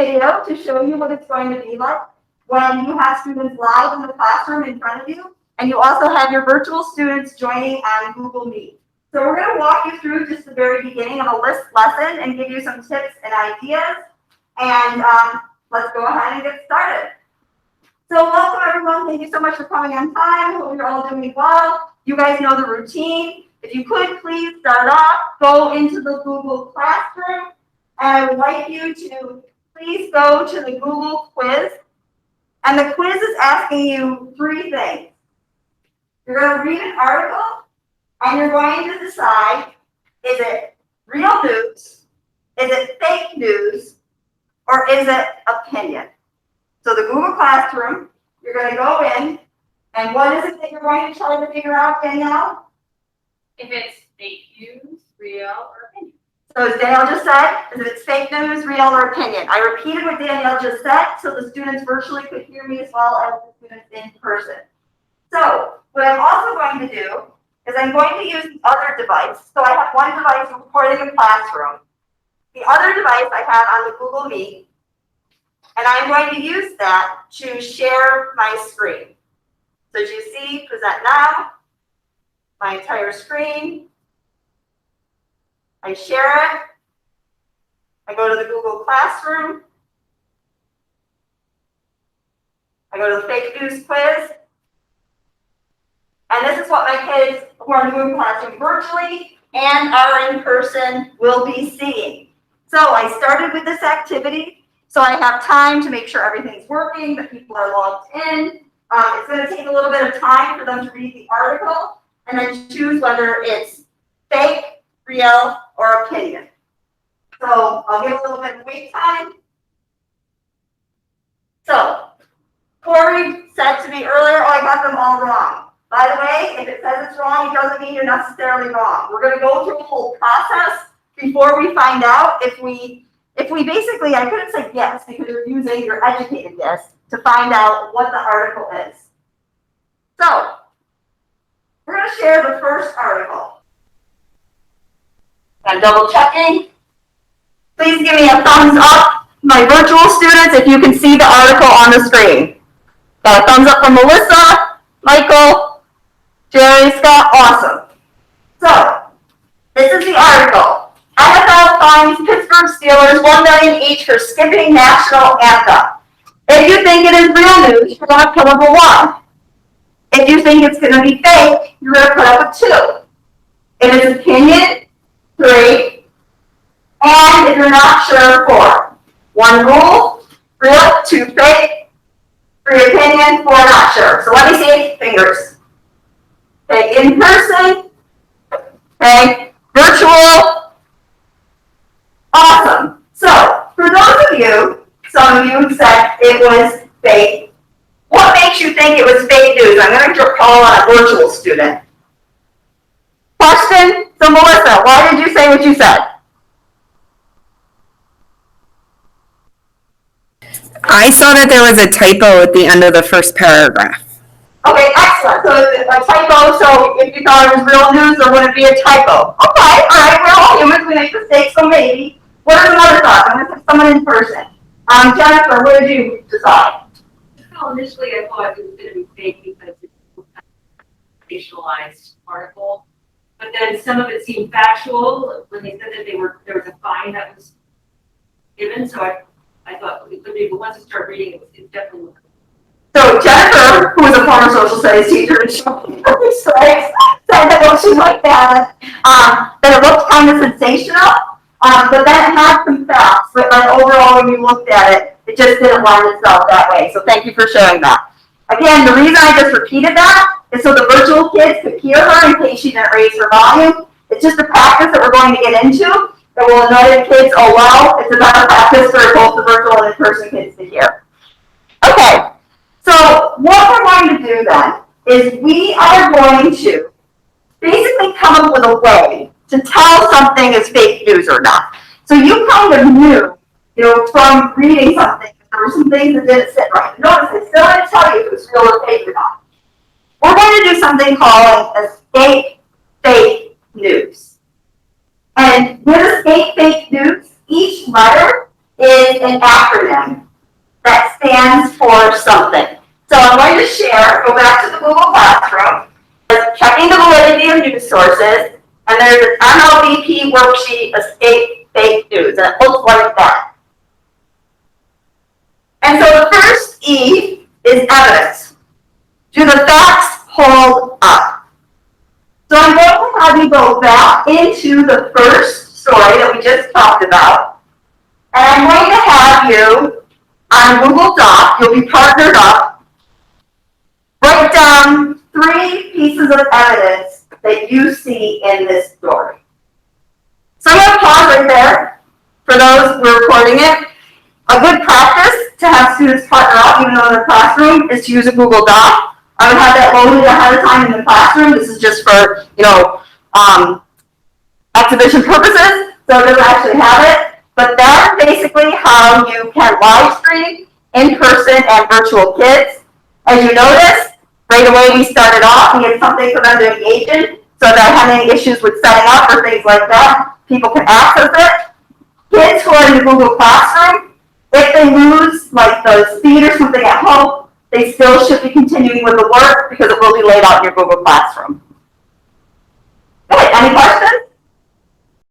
video to show you what it's going to be like when you have students live in the classroom in front of you, and you also have your virtual students joining on Google Meet. So we're going to walk you through just the very beginning of a lesson and give you some tips and ideas. And let's go ahead and get started. So welcome everyone. Thank you so much for coming on time. Hope you're all doing well. You guys know the routine. If you could please start off, go into the Google Classroom. And I would like you to please go to the Google quiz. And the quiz is asking you 3 things. You're going to read an article. And you're going to decide, is it real news, is it fake news, or is it opinion? So the Google Classroom, you're going to go in, and what is it that you're going to try to figure out, Danielle? If it's fake news, real, or opinion. So as Danielle just said, is it fake news, real, or opinion? I repeated what Danielle just said so the students virtually could hear me as well as the students in person. So what I'm also going to do is I'm going to use the other device. So I have one device recording the classroom. The other device I have on the Google Meet, and I'm going to use that to share my screen. So as you see, present now, my entire screen. I share it. I go to the Google Classroom. I go to the fake news quiz. And this is what my kids who are in the Google Classroom virtually and are in person will be seeing. So I started with this activity, so I have time to make sure everything's working, that people are logged in. It's going to take a little bit of time for them to read the article and then choose whether it's fake, real, or opinion. So I'll give a little bit of wait time. So Corey said to me earlier, oh, I got them all wrong. By the way, if it says it's wrong, it doesn't mean you're necessarily wrong. We're going to go through a whole process before we find out if we basically, I couldn't say yes because you're using your educated guess to find out what the article is. So we're going to share the first article. I'm double checking. Please give me a thumbs up, my virtual students, if you can see the article on the screen. Got a thumbs up from Melissa, Michael, Jerry, Scott, awesome. So, this is the article. NFL fines Pittsburgh Steelers $1 million each for skipping national anthem. If you think it is real news, you're going to put up a 1. If you think it's going to be fake, you're going to put up a 2. If it's opinion, 3. And if you're not sure, 4. 1 rule, real, 2 fake, 3 opinion, 4 not sure. So let me see fingers. Okay, in person, okay, virtual, awesome. So, for those of you, some of you said it was fake. What makes you think it was fake news? I'm going to call on a virtual student. Question? So, Melissa, why did you say what you said? I saw that there was a typo at the end of the first paragraph. Okay, excellent. So it's a typo, so if you thought it was real news, there wouldn't be a typo. Okay, all right, we're all humans, we make mistakes, so maybe. What are some other thoughts? I'm going to put someone in person. Jennifer, what did you decide? Well, initially I thought it was going to be fake because it's a fictionalized article. But then some of it seemed factual when they said that there was a fine that was given. So I thought it could be, but once you start reading it, it's definitely. So Jennifer, who is a former social studies teacher, said that well, she's like that it looked kind of sensational, but then it had some facts. But overall, when you looked at it, it just didn't lend itself that way. So thank you for sharing that. Again, the reason I just repeated that is so the virtual kids could hear her in case she didn't raise her volume. It's just a practice that we're going to get into that will annoy the kids. Oh well, it's a better practice for both the virtual and in-person kids to hear. Okay. So what we're going to do then is we are going to basically come up with a way to tell something is fake news or not. So you kind of knew, from reading something, there were some things that didn't sit right. Notice I still didn't tell you if it's real or fake or not. We're going to do something called escape fake news. And with escape fake news, each letter is an acronym that stands for something. So I'm going to share, go back to the Google Classroom, checking the validity of news sources, and there's an MLBP worksheet, escape fake news, and it looks like that. And so the first E is evidence. Do the facts hold up? So I'm going to have you go back into the first story that we just talked about, and I'm going to have you on Google Doc, you'll be partnered up, write down 3 pieces of evidence that you see in this story. So I'm going to pause right there for those who are recording it. A good practice to have students partner up, even though in their classroom, is to use a Google Doc. I would have that loaded ahead of time in the classroom. This is just for, exhibition purposes, so it doesn't actually have it. But that's basically how you can live stream in-person and virtual kids. As you notice, right away we started off, we had something for them to engage in, so if they're having issues with setting up or things like that, people can access it. Kids who are in the Google Classroom, if they lose like the speed or something at home, they still should be continuing with the work because it will be laid out in your Google Classroom. Good, any questions?